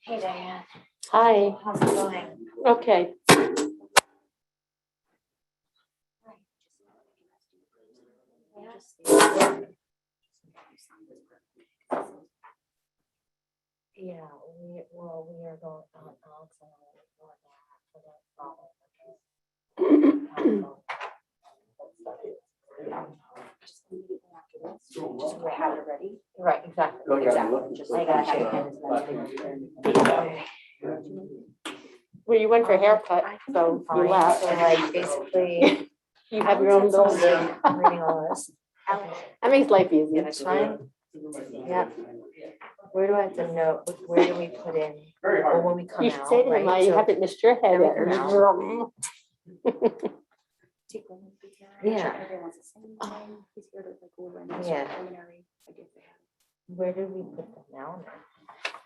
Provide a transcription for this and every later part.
Hey Diane. Hi. How's it going? Okay. Yeah, we are going on Alex and I are going for that Just we have it ready. Right, exactly. Just I got you. Well, you went for a haircut, so you left. So like basically. You have your own little. I'm reading all this. That makes life easy. Yeah, that's fine. Yeah. Where do I have to know, where do we put in, or when we come You out, should say to him, right? you So- haven't missed your head When we yet. Yeah. Yeah. Where do we put them now?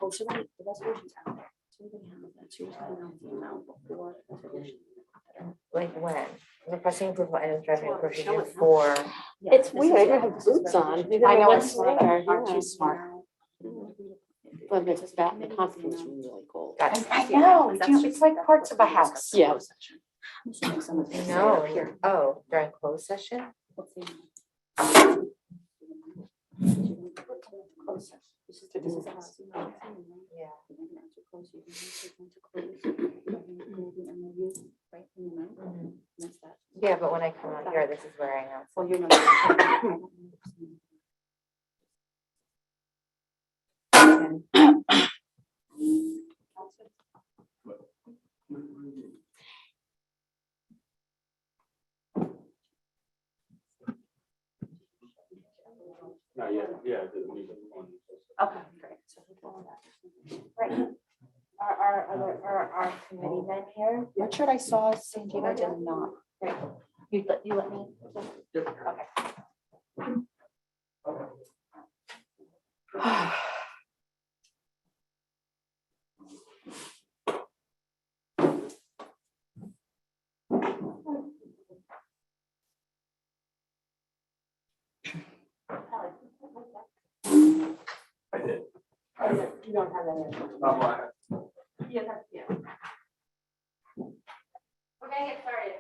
Oh, so the resolution's out there. So we're gonna have that. So you're gonna know the amount before the resolution. Like when? Requesting approval items driving appropriation for. It's weird, I don't have boots on. You I don't know what's it's smart. there, Aren't yeah. you smart? But it's that, the conference room really cold. Got it. I know, it's like parts of a house. Yeah. I'm assuming some of these No, are here. oh, during closed session? Let's see. This is the house. Yeah. Mhm. Yeah, but when I come out here, this is where I am. Well, you're not. Not yet, yeah. Okay, great. So we'll go on that. Right. Are committee men here? What should I saw Sanjay did not. Right. You let me. Okay. I did. You don't have that. Yeah. Yeah. We're gonna get started.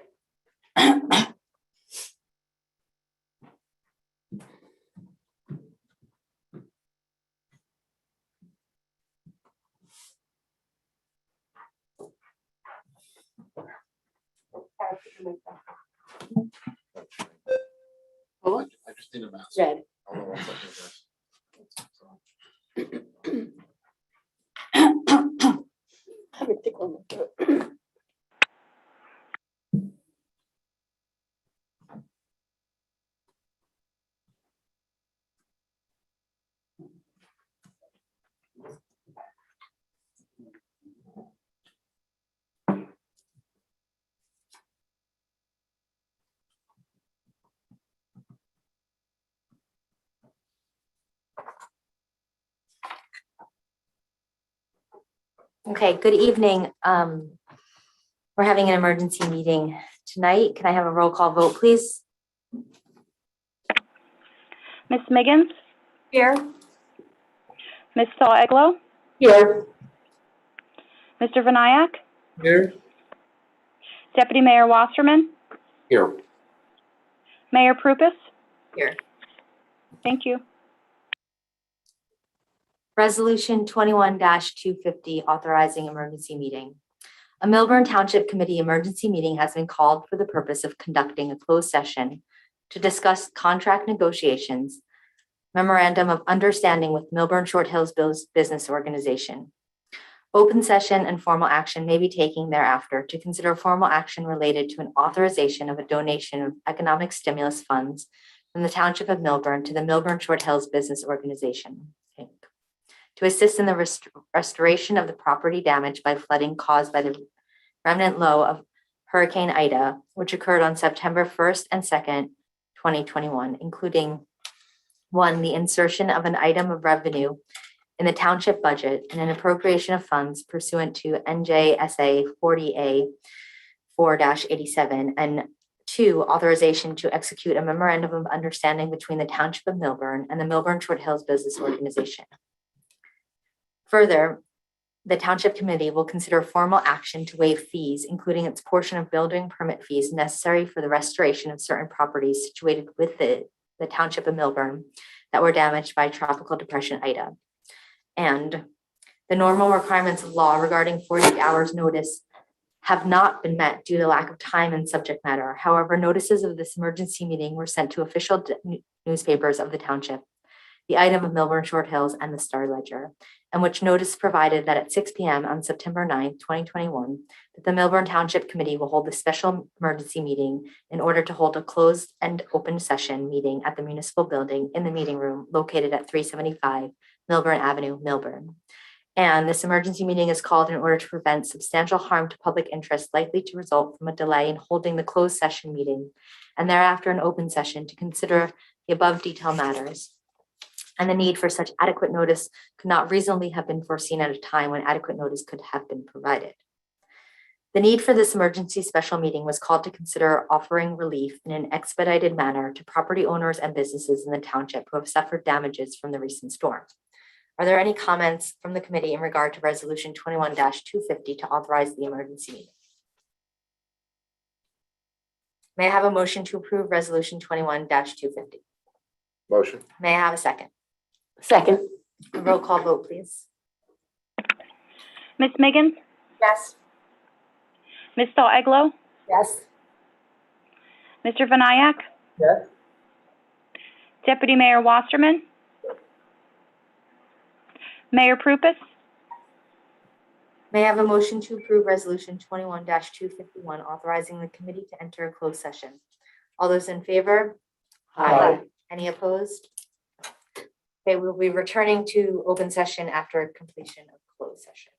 I just need a mask. Red. Hold on one second, guys. I have a tickle in my throat. Okay, good evening. We're having an emergency meeting tonight. Can I have a roll call vote, please? Ms. Miggins, Here. Ms. Saul-Eglo, Here. Mr. Vinayak, Here. Deputy Mayor Wasserman, Here. Mayor Prupus. Here. Thank you. Resolution 21-250, authorizing emergency meeting. A Milburn Township Committee emergency meeting has been called for the purpose of conducting a closed session to discuss contract negotiations, memorandum of understanding with Milburn Short Hills Business Organization. Open session and formal action may be taken thereafter to consider formal action related to an authorization of a donation of economic stimulus funds from the Township of Milburn to the Milburn Short Hills Business Organization, Inc., to assist in the restoration of the property damaged by flooding caused by the remnant low of Hurricane Ida, which occurred on September 1st and 2nd, 2021, including 1, the insertion of an item of revenue in the township budget and an appropriation of funds pursuant to NJSA 40A 4-87, and 2, authorization to execute a memorandum of understanding between the Township of Millburn and the Millburn Short Hills Business Organization. Further, the Township Committee will consider formal action to waive fees, including its portion of building permit fees necessary for the restoration of certain properties situated with the Township of Millburn that were damaged by Tropical Depression Ida. And the normal requirements of law regarding 48 hours notice have not been met due to lack of time and subject matter. However, notices of this emergency meeting were sent to official newspapers of the township, the item of Millburn Short Hills, and the Star Ledger, and which notice provided that at 6 p.m. on September 9th, 2021, that the Millburn Township Committee will hold a special emergency meeting in order to hold a closed and open session meeting at the municipal building in the meeting room located at 375 Millburn Avenue, Millburn. And this emergency meeting is called in order to prevent substantial harm to public interest likely to result from a delay in holding the closed session meeting, and thereafter an open session to consider the above detailed matters. And the need for such adequate notice could not reasonably have been foreseen at a time when adequate notice could have been provided. The need for this emergency special meeting was called to consider offering relief in an expedited manner to property owners and businesses in the township who have suffered damages from the recent storm. Are there any comments from the committee in regard to Resolution 21-250 to authorize the emergency meeting? May I have a motion to approve Resolution 21-250? Motion. May I have a second? Second. A roll call vote, please. Ms. Miggins, Yes. Ms. Stahl-Eglo, Yes. Mr. Vinayak, Yes. Deputy Mayor Wasserman, Mayor Prupus, May I have a motion to approve Resolution 21-251, authorizing the committee to enter a closed session? All those in favor? Aye. Any opposed? Okay, we'll be returning to open session after completion of closed session.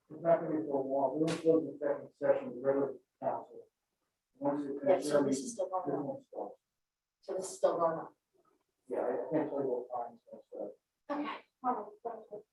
It's not gonna be for a while. We'll close the second session, the regular council. Once it Yeah, finishes, so this is still going on. So this is still going on. Yeah, I can't tell you what time it's gonna start. Okay.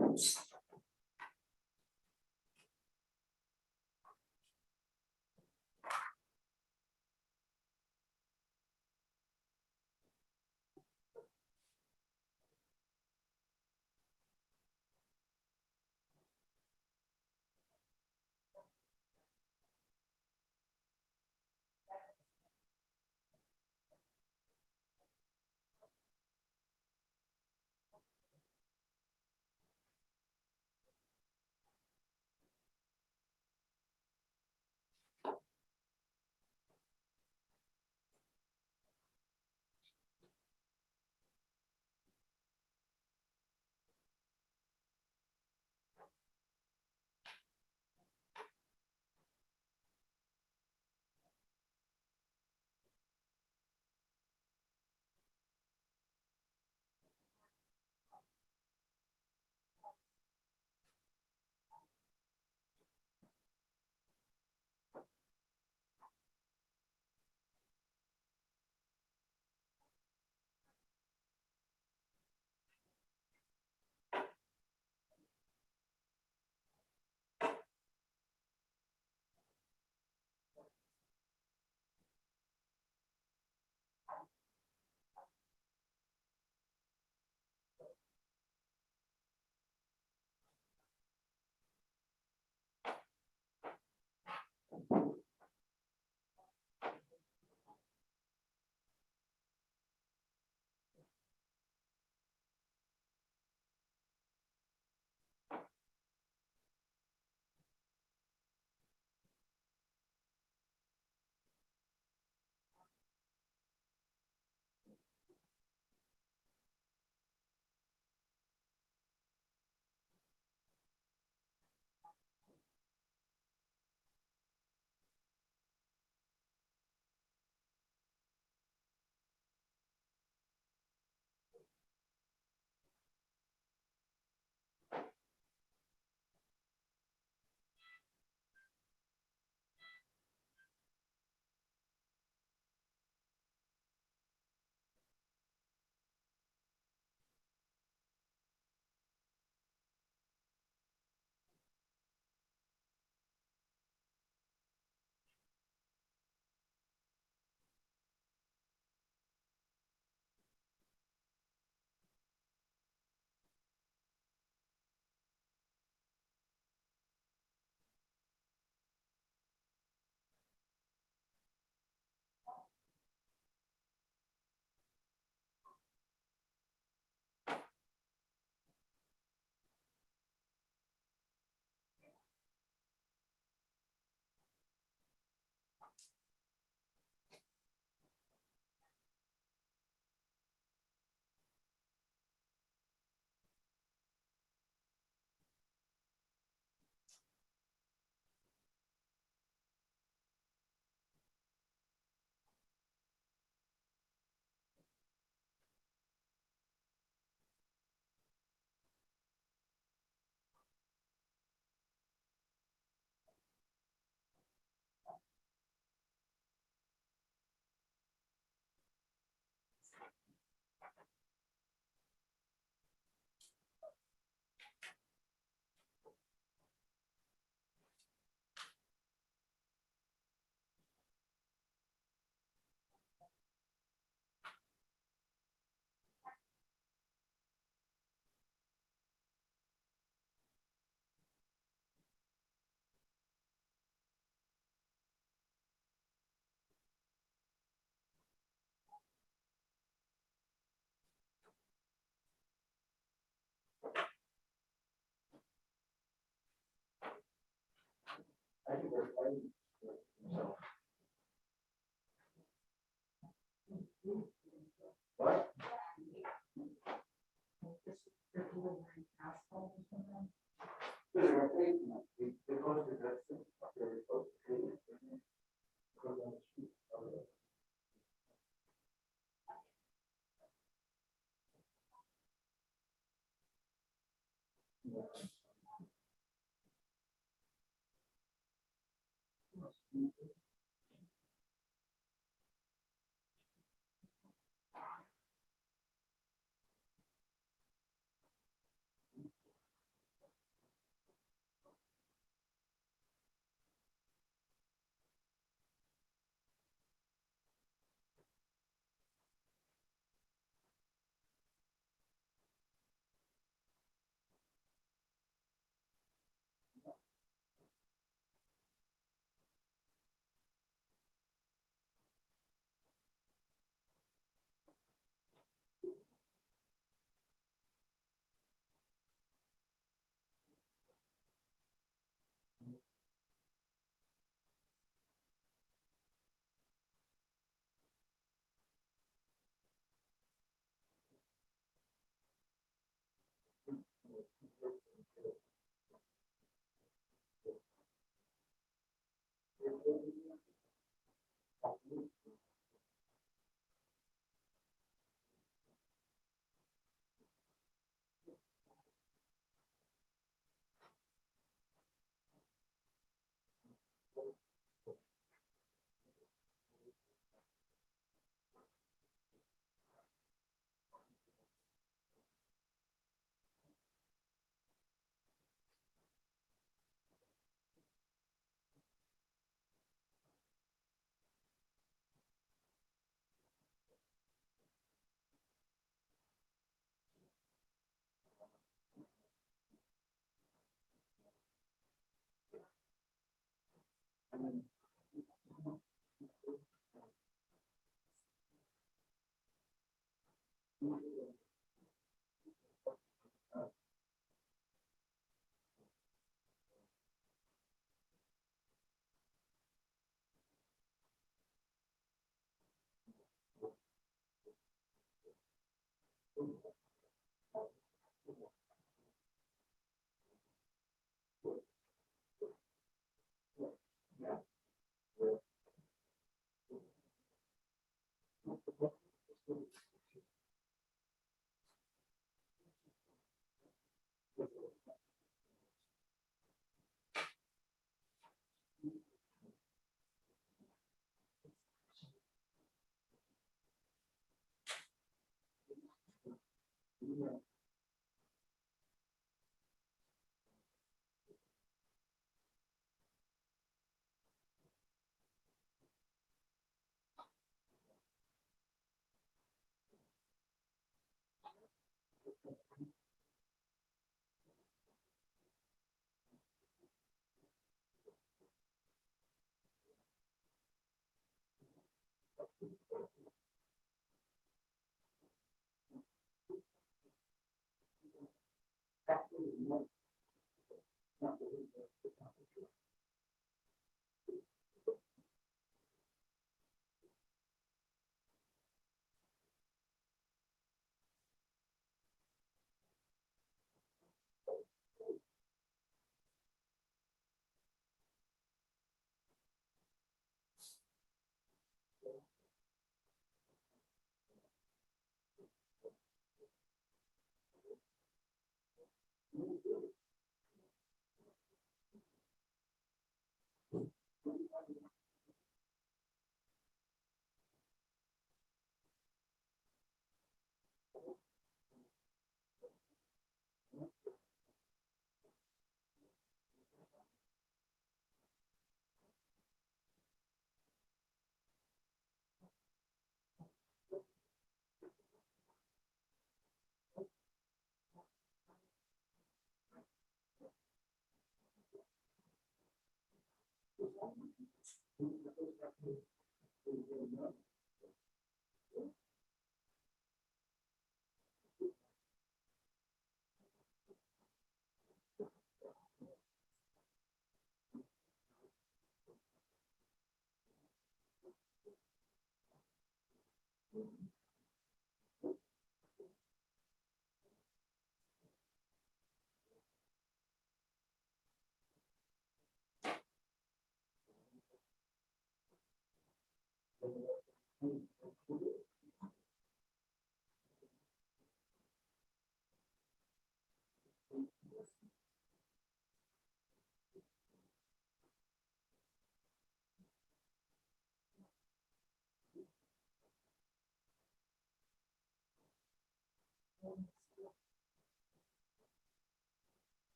I think they're fighting. So. What?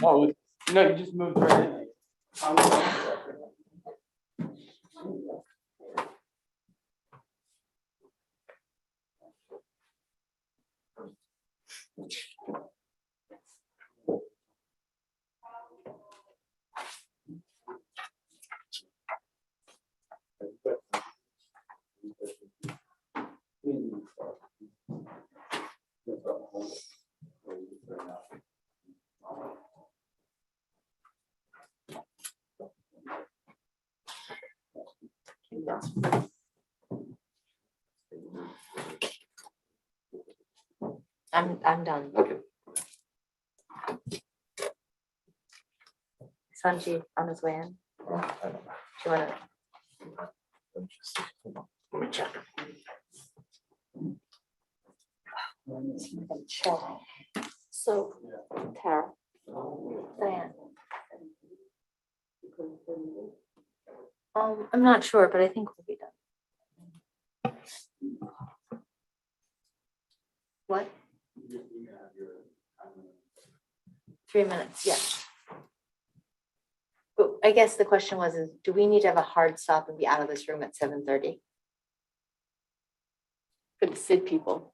Oh, no, you just moved right in. I'm done. Okay. Sanji on his way in. Do I don't know. you wanna? Hold on. Let me check. So, Tara. Diane. I'm not sure, but I think we'll be done. What? 3 minutes, yes. But I guess the question was, is do we need to have a hard stop and be out of this room at 7:30? For the SID people.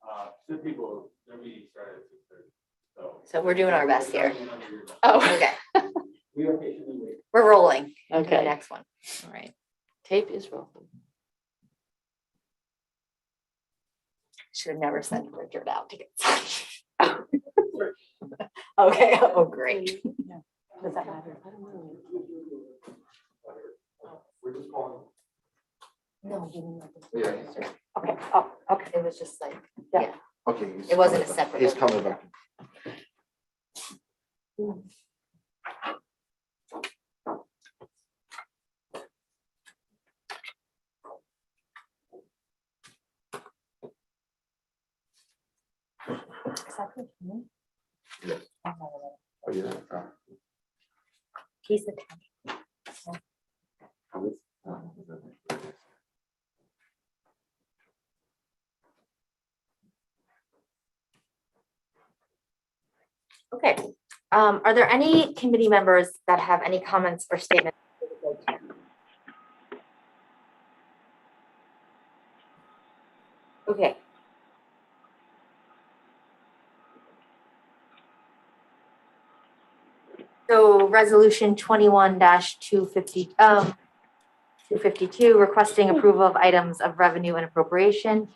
Some people, their meeting started at 6:30, so. So we're doing our best here. Oh, Okay, We are patiently waiting. we're rolling. into the okay. next one. All right. Tape is rolling. Should have never sent Richard out to get. Okay, oh, great. Does that matter? I don't know. We're just calling. No, you mean like. Yeah. Okay, oh, okay, it was just like, yeah, Okay. he's It wasn't coming a back. separate He's vote. coming back. exactly. Yes. Oh, yeah. He's the town. Okay, are there any committee members that have any comments or statements? Okay. So resolution 21-250, 252, requesting approval of items of revenue and appropriation.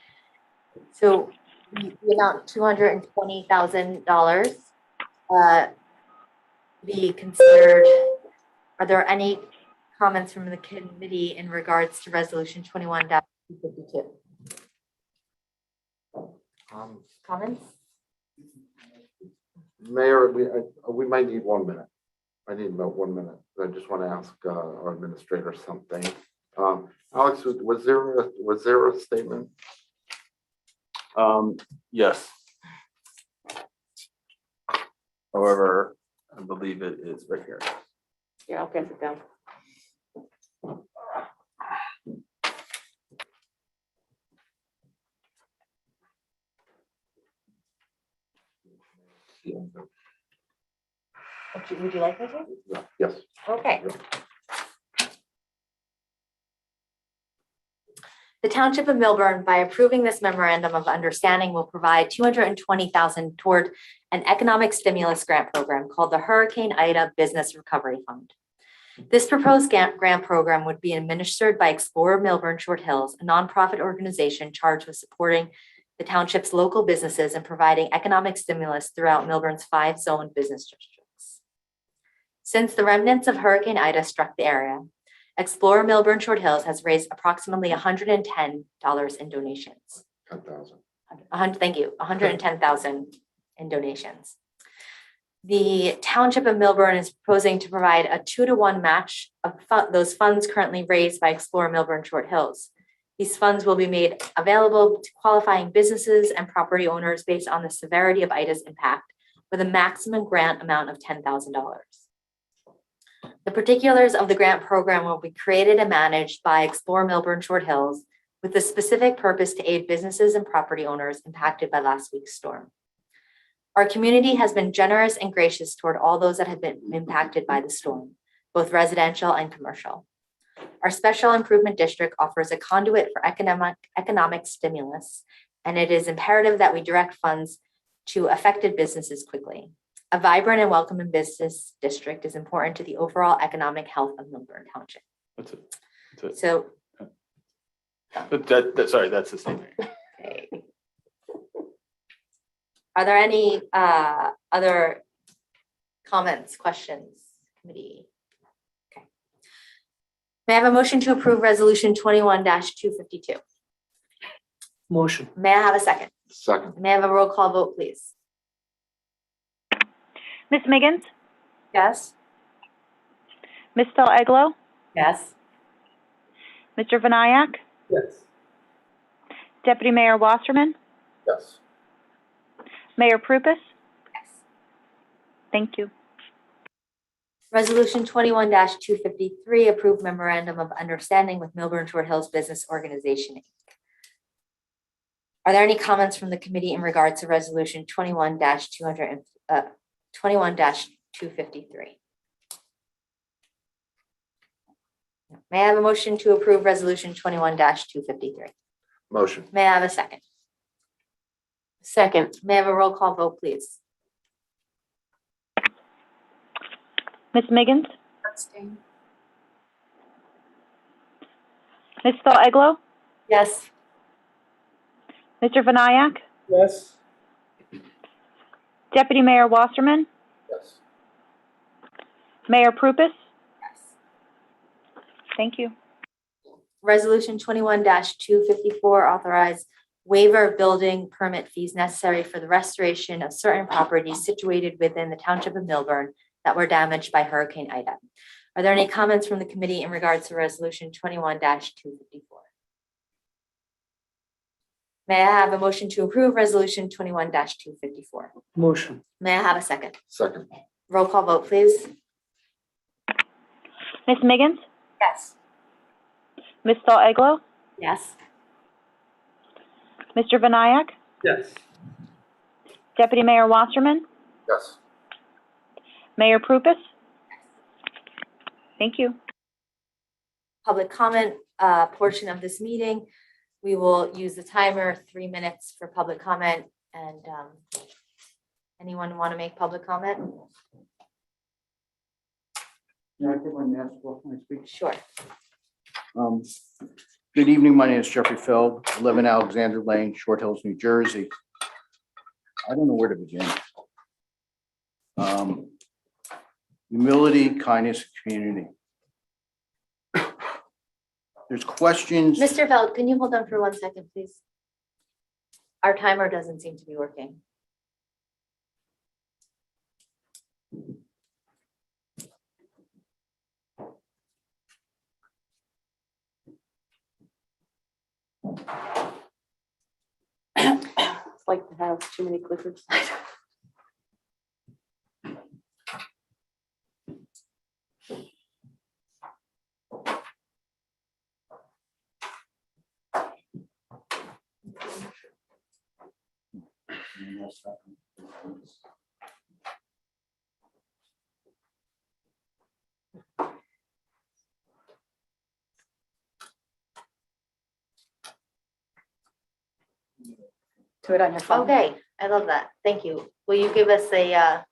So the amount $220,000 be considered. Are there any comments from the committee in regards to resolution 21-252? Comments? Mayor, we might need 1 minute. I need about 1 minute. I just want to ask our administrator something. Alex, was there a statement? Yes. However, I believe it is right here. Yeah, I'll get it down. Would you like me to? Yes. Okay. The Township of Milburn, by approving this memorandum of understanding, will provide $220,000 toward an economic stimulus grant program called the Hurricane Ida Business Recovery Fund. This proposed grant program would be administered by Explorer Milburn Short Hills, a nonprofit organization charged with supporting the township's local businesses and providing economic stimulus throughout Milburn's 5 zone business districts. Since the remnants of Hurricane Ida struck the area, Explorer Milburn Short Hills has raised approximately $110 in donations. 10,000. Thank you, $110,000 in donations. The Township of Milburn is proposing to provide a 2-to-1 match of those funds currently raised by Explorer Milburn Short Hills. These funds will be made available to qualifying businesses and property owners based on the severity of Ida's impact, with a maximum grant amount of $10,000. The particulars of the grant program will be created and managed by Explorer Milburn Short Hills with the specific purpose to aid businesses and property owners impacted by last week's storm. Our community has been generous and gracious toward all those that have been impacted by the storm, both residential and commercial. Our special improvement district offers a conduit for economic stimulus, and it is imperative that we direct funds to affected businesses quickly. A vibrant and welcoming business district is important to the overall economic health of Milburn Township. That's it. That's it. So, Sorry, that's the statement. okay. Are there any other comments, questions, committee? Okay. May I have a motion to approve resolution 21-252? Motion. May I have a second? Second. May I have a roll call vote, please? Ms. Miggins, Yes. Ms. Del Eglo, Yes. Mr. Vinayak, Yes. Deputy Mayor Wasserman, Yes. Mayor Prupus. Yes. Thank you. Resolution 21-253, approved memorandum of understanding with Milburn Short Hills Business Organization, Inc. Are there any comments from the committee in regards to resolution 21-253? May I have a motion to approve resolution 21-253? Motion. May I have a second? Second. May I have a roll call vote, please? Ms. Miggins, Ms. Del Eglo, Yes. Mr. Vinayak, Yes. Deputy Mayor Wasserman, Yes. Mayor Prupus. Yes. Thank you. Resolution 21-254, authorize waiver of building permit fees necessary for the restoration of certain properties situated within the Township of Milburn that were damaged by Hurricane Ida. Are there any comments from the committee in regards to resolution 21-254? May I have a motion to approve resolution 21-254? Motion. May I have a second? Second. Roll call vote, please. Ms. Miggins, Yes. Ms. Del Eglo, Yes. Mr. Vinayak, Yes. Deputy Mayor Wasserman, Yes. Mayor Prupus. Thank you. Public comment portion of this meeting. We will use the timer, 3 minutes for public comment. And anyone want to make public comment? Yeah, I think my mask off when I speak. Sure. Good evening. My name is Jeffrey Feld. I live in Alexander Lane, Short Hills, New Jersey. I don't know where to begin. Humility, kindness, community. There's questions. Mr. Feld, can you hold on for 1 second, please? Our timer doesn't seem to be working. too many clickers. Do it on your phone. Okay, I love that. Thank you. Will you give us a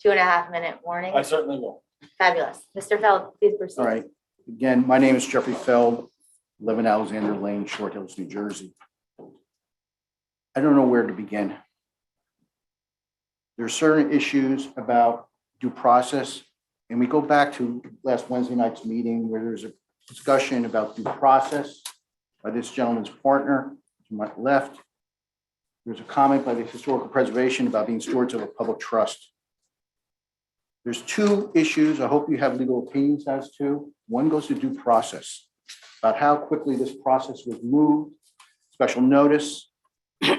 2.5-minute warning? I certainly will. Fabulous. Mr. Feld, please proceed. All right. Again, my name is Jeffrey Feld, live in Alexander Lane, Short Hills, New Jersey. I don't know where to begin. There are certain issues about due process, and we go back to last Wednesday night's meeting where there's a discussion about due process by this gentleman's partner to my left. There's a comment by the Historical Preservation about being stewards of a public trust. There's two issues I hope you have legal opinions as to. One goes to due process, about how quickly this process was moved, special notice. I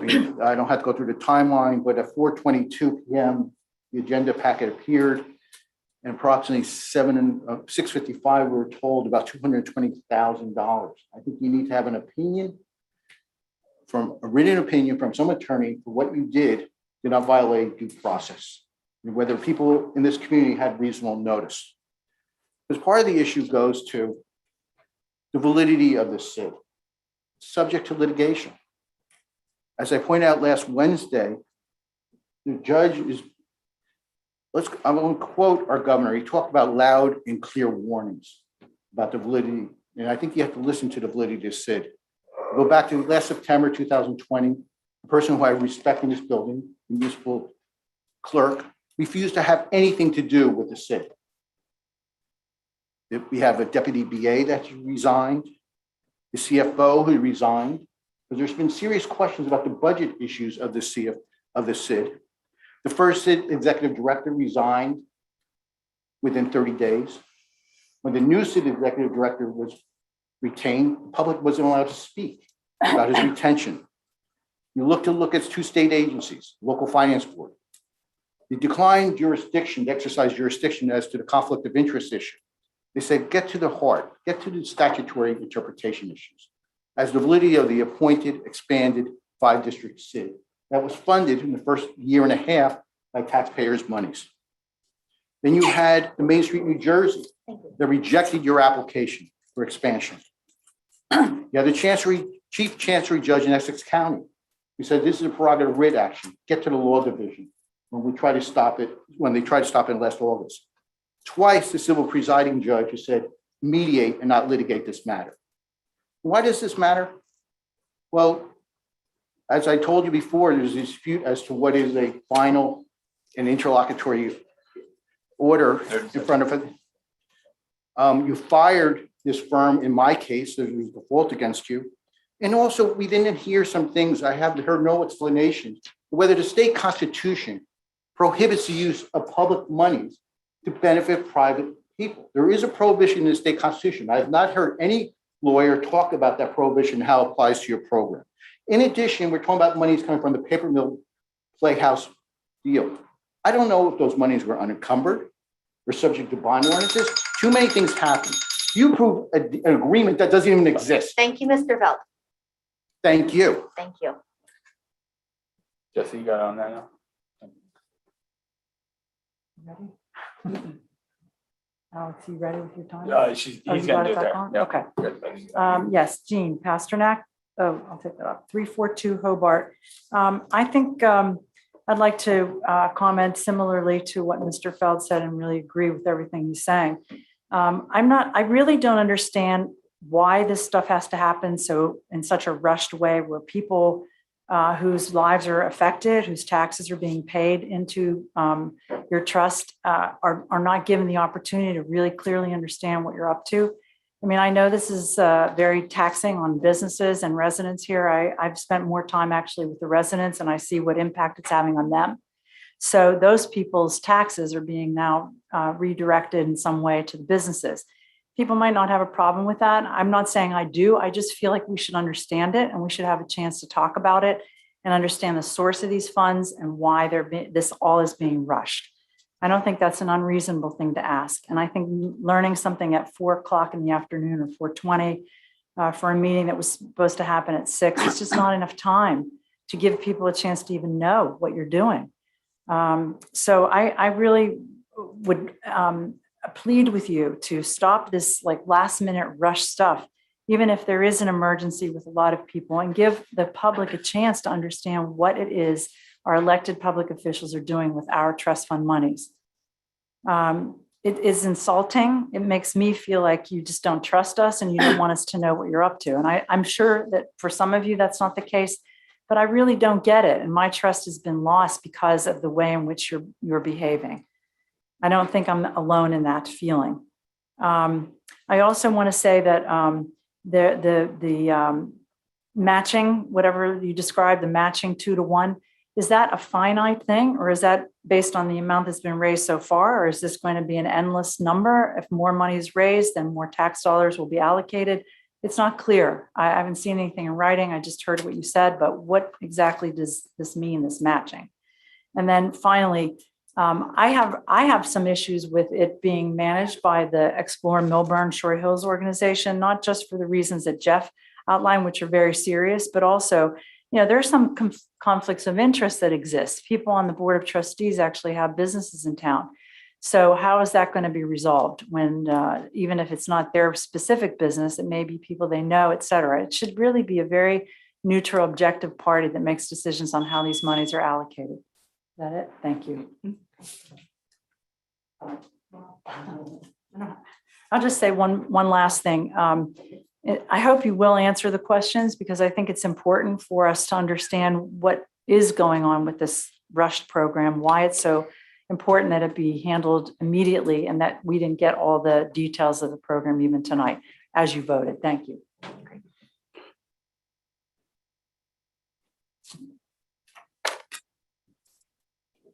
don't have to go through the timeline, but at 4:22 p.m., the agenda packet appeared, and approximately 6:55, we were told about $220,000. I think you need to have an opinion, from a written opinion from some attorney for what you did not violate due process, and whether people in this community had reasonable notice. Because part of the issue goes to the validity of the SID, subject to litigation. As I pointed out last Wednesday, the judge is, I'm going to quote our governor. He talked about loud and clear warnings about the validity. And I think you have to listen to the validity of this SID. Go back to last September 2020, a person who I respect in this building, the municipal clerk, refused to have anything to do with the SID. We have a deputy BA that resigned, the CFO who resigned, because there's been serious questions about the budget issues of the SID. The first SID executive director resigned within 30 days. When the new SID executive director was retained, the public wasn't allowed to speak about his retention. You look at two state agencies, local finance board. They declined jurisdiction, to exercise jurisdiction as to the conflict of interest issue. They said, get to the heart, get to the statutory interpretation issues. As the validity of the appointed, expanded 5-district SID that was funded in the first year and a half by taxpayers' monies. Then you had the Main Street, New Jersey, that rejected your application for expansion. You had the Chief Chancery Judge in Essex County, who said this is a prerogative writ action, get to the law division when they tried to stop it last August. Twice, the civil presiding judge has said, mediate and not litigate this matter. Why does this matter? Well, as I told you before, there's a dispute as to what is a final and interlocutory order in front of it. You fired this firm, in my case, there was default against you. And also, we didn't hear some things, I haven't heard no explanation, whether the state constitution prohibits the use of public monies to benefit private people. There is a prohibition in the state constitution. I have not heard any lawyer talk about that prohibition, how it applies to your program. In addition, we're talking about monies coming from the paper mill playhouse deal. I don't know if those monies were unencumbered or subject to bond ordinances. Too many things happen. You approve an agreement that doesn't even exist. Thank you, Mr. Feld. Thank you. Thank you. Jesse, you got on that now? Alex, you ready with your time? He's Oh, you gonna got do it it back there. on? Yeah. Okay. Good. Yes, Jean Pasternak. Oh, I'll take that up. 342 Hobart. I think I'd like to comment similarly to what Mr. Feld said and really agree with everything he's saying. I really don't understand why this stuff has to happen so in such a rushed way where people whose lives are affected, whose taxes are being paid into your trust are not given the opportunity to really clearly understand what you're up to. I mean, I know this is very taxing on businesses and residents here. I've spent more time actually with the residents and I see what impact it's having on them. So those people's taxes are being now redirected in some way to the businesses. People might not have a problem with that. I'm not saying I do. I just feel like we should understand it and we should have a chance to talk about it and understand the source of these funds and why this all is being rushed. I don't think that's an unreasonable thing to ask. And I think learning something at 4:00 in the afternoon or 4:20 for a meeting that was supposed to happen at 6, it's just not enough time to give people a chance to even know what you're doing. So I really would plead with you to stop this like last minute rush stuff, even if there is an emergency with a lot of people, and give the public a chance to understand what it is our elected public officials are doing with our trust fund monies. It is insulting. It makes me feel like you just don't trust us and you don't want us to know what you're up to. And I'm sure that for some of you, that's not the case, but I really don't get it. And my trust has been lost because of the way in which you're behaving. I don't think I'm alone in that feeling. I also want to say that the matching, whatever you described, the matching 2-to-1, is that a finite thing, or is that based on the amount that's been raised so far, or is this going to be an endless number? If more money is raised, then more tax dollars will be allocated. It's not clear. I haven't seen anything in writing. I just heard what you said, but what exactly does this mean, this matching? And then finally, I have some issues with it being managed by the Explore Millburn Short Hills organization, not just for the reasons that Jeff outlined, which are very serious, but also, there are some conflicts of interest that exist. People on the board of trustees actually have businesses in town. So how is that going to be resolved when, even if it's not their specific business, it may be people they know, et cetera. It should really be a very neutral, objective party that makes decisions on how these monies are allocated. Is that it? Thank you. I'll just say one last thing. I hope you will answer the questions, because I think it's important for us to understand what is going on with this rushed program, why it's so important that it be handled immediately, and that we didn't get all the details of the program even tonight as you voted. Thank you.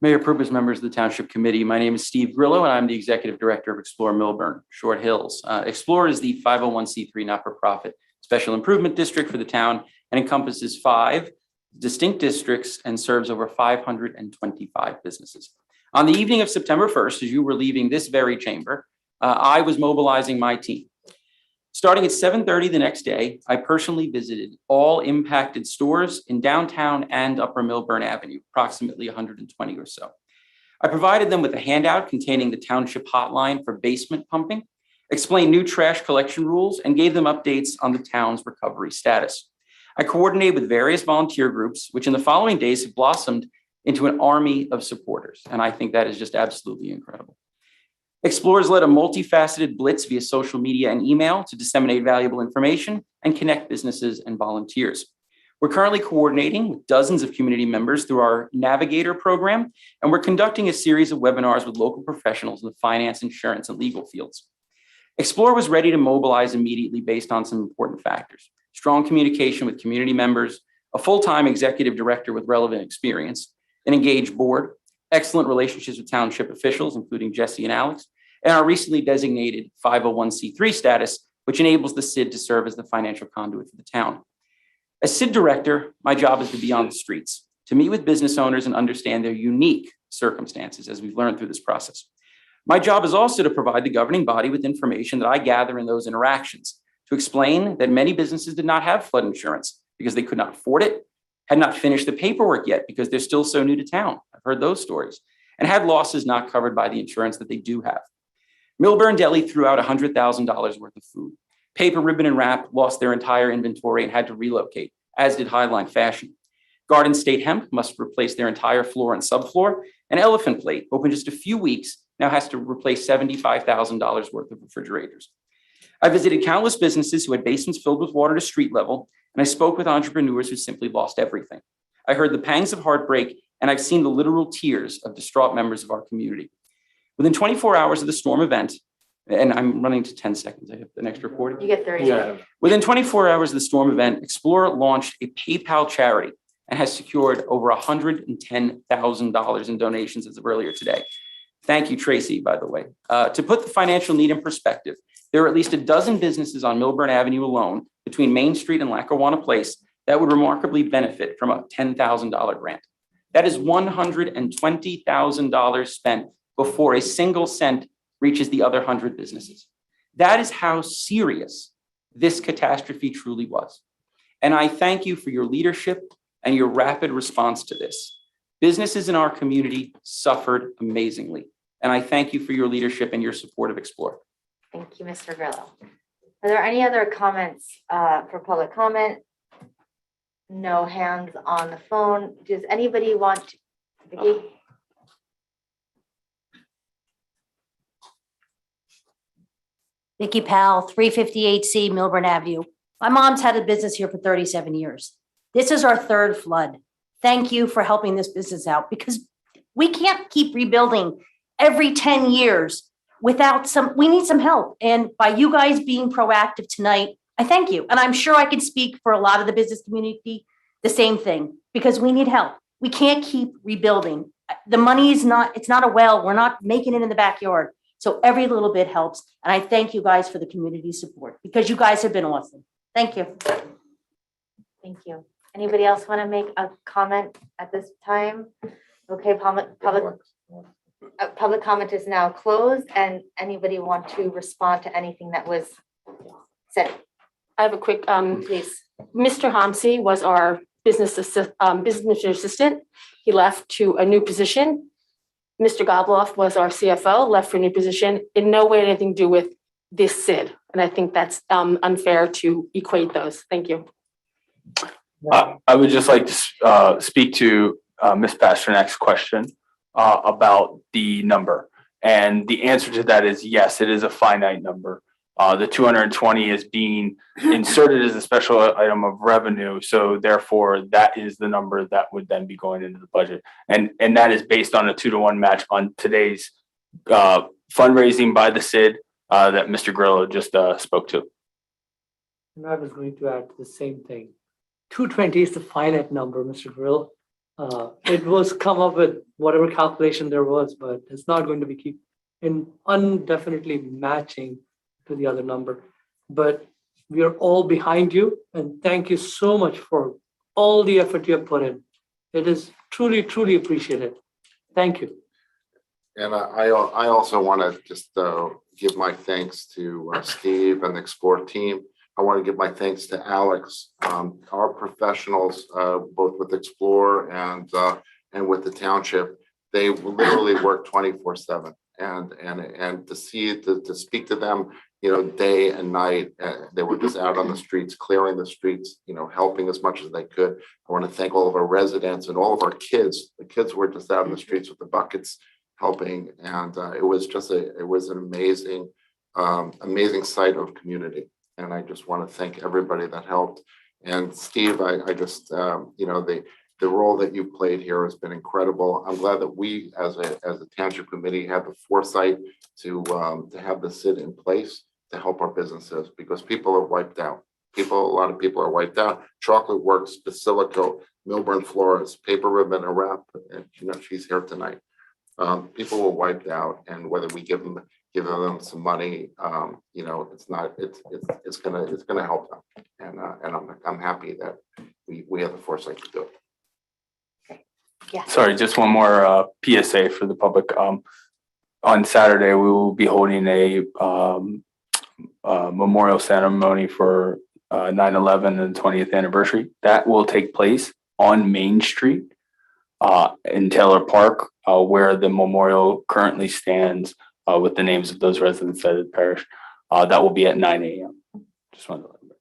Mayor Purpose, members of the Township Committee, my name is Steve Grillo, and I'm the Executive Director of Explore Millburn Short Hills. Explore is the 501c3 not-for-profit special improvement district for the town and encompasses 5 distinct districts and serves over 525 businesses. On the evening of September 1st, as you were leaving this very chamber, I was mobilizing my team. Starting at 7:30 the next day, I personally visited all impacted stores in downtown and Upper Millburn Avenue, approximately 120 or so. I provided them with a handout containing the township hotline for basement pumping, explained new trash collection rules, and gave them updates on the town's recovery status. I coordinated with various volunteer groups, which in the following days have blossomed into an army of supporters, and I think that is just absolutely incredible. Explorers led a multifaceted blitz via social media and email to disseminate valuable information and connect businesses and volunteers. We're currently coordinating with dozens of community members through our Navigator program, and we're conducting a series of webinars with local professionals in the finance, insurance, and legal fields. Explore was ready to mobilize immediately based on some important factors: strong communication with community members, a full-time executive director with relevant experience, an engaged board, excellent relationships with township officials, including Jesse and Alex, and our recently designated 501c3 status, which enables the SID to serve as the financial conduit for the town. As SID director, my job is to be on the streets, to meet with business owners and understand their unique circumstances, as we've learned through this process. My job is also to provide the governing body with information that I gather in those interactions, to explain that many businesses did not have flood insurance because they could not afford it, had not finished the paperwork yet because they're still so new to town. I've heard those stories, and had losses not covered by the insurance that they do have. Millburn Deli threw out $100,000 worth of food. Paper Ribbon and Wrap lost their entire inventory and had to relocate, as did Highline Fashion. Garden State Hemp must replace their entire floor and subfloor, and Elephant Plate, opened just a few weeks, now has to replace $75,000 worth of refrigerators. I visited countless businesses who had basements filled with water to street level, and I spoke with entrepreneurs who simply lost everything. I heard the pangs of heartbreak, and I've seen the literal tears of distraught members of our community. Within 24 hours of the storm event, and I'm running to 10 seconds, I have the next recording. You get 30 Yeah. seconds. Within 24 hours of the storm event, Explore launched a PayPal charity and has secured over $110,000 in donations as of earlier today. Thank you, Tracy, by the way. To put the financial need in perspective, there are at least a dozen businesses on Millburn Avenue alone, between Main Street and Lackawanna Place, that would remarkably benefit from a $10,000 grant. That is $120,000 spent before a single cent reaches the other 100 businesses. That is how serious this catastrophe truly was. And I thank you for your leadership and your rapid response to this. Businesses in our community suffered amazingly. And I thank you for your leadership and your support of Explore. Thank you, Mr. Grillo. Are there any other comments for public comment? No hands on the phone. Does anybody want to? Vicki? Vicky Powell, 358C Milburn Avenue. My mom's had a business here for 37 years. This is our third flood. Thank you for helping this business out because we can't keep rebuilding every 10 years without we need some help. And by you guys being proactive tonight, I thank you. And I'm sure I can speak for a lot of the business community, the same thing, because we need help. We can't keep rebuilding. The money is it's not a well. We're not making it in the backyard. So every little bit helps. And I thank you guys for the community support because you guys have been awesome. Thank you. Thank you. Anybody else want to make a comment at this time? Okay, public comment is now closed, and anybody want to respond to anything that was said? I have a quick, Please. Mr. Homsey was our business assistant. He left to a new position. Mr. Gobloff was our CFO, left for a new position. In no way anything to do with this SID. And I think that's unfair to equate those. Thank you. I would just like to speak to Ms. Pasternak's question about the number. And the answer to that is yes, it is a finite number. The 220 is being inserted as a special item of revenue. So therefore, that is the number that would then be going into the budget. And that is based on a 2-to-1 match on today's fundraising by the SID that Mr. Grillo just spoke to. And I was going to add the same thing. 220 is the finite number, Mr. Grill. It was come up with whatever calculation there was, but it's not going to be keep in indefinitely matching to the other number. But we are all behind you, and thank you so much for all the effort you have put in. It is truly, truly appreciated. Thank you. And I also want to just give my thanks to Steve and the Explore team. I want to give my thanks to Alex, our professionals, both with Explore and with the Township. They literally work 24/7, and to speak to them, day and night. They were just out on the streets, clearing the streets, helping as much as they could. I want to thank all of our residents and all of our kids. The kids were just out in the streets with the buckets helping, and it was an amazing sight of community. And I just want to thank everybody that helped. And Steve, I just the role that you played here has been incredible. I'm glad that we, as a township committee, had the foresight to have the SID in place to help our businesses, because people are wiped out. A lot of people are wiped out. Chocolate Works, Basilico, Milburn Flores, Paper Ribbon, and Wrap, and she's here tonight. People were wiped out, and whether we give them some money, it's gonna help them, and I'm happy that we have the foresight to do it. Yeah. Sorry, just one more PSA for the public. On Saturday, we will be holding a memorial ceremony for 9/11 and 20th anniversary. That will take place on Main Street in Taylor Park, where the memorial currently stands with the names of those residents that had perished. That will be at 9 a.m. Just wanted to let you know.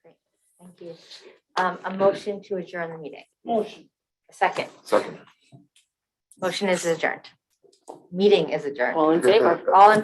Great. Thank you. A motion to adjourn the meeting. Motion. A second. Second. Motion is adjourned. Meeting is adjourned. All in favor? All in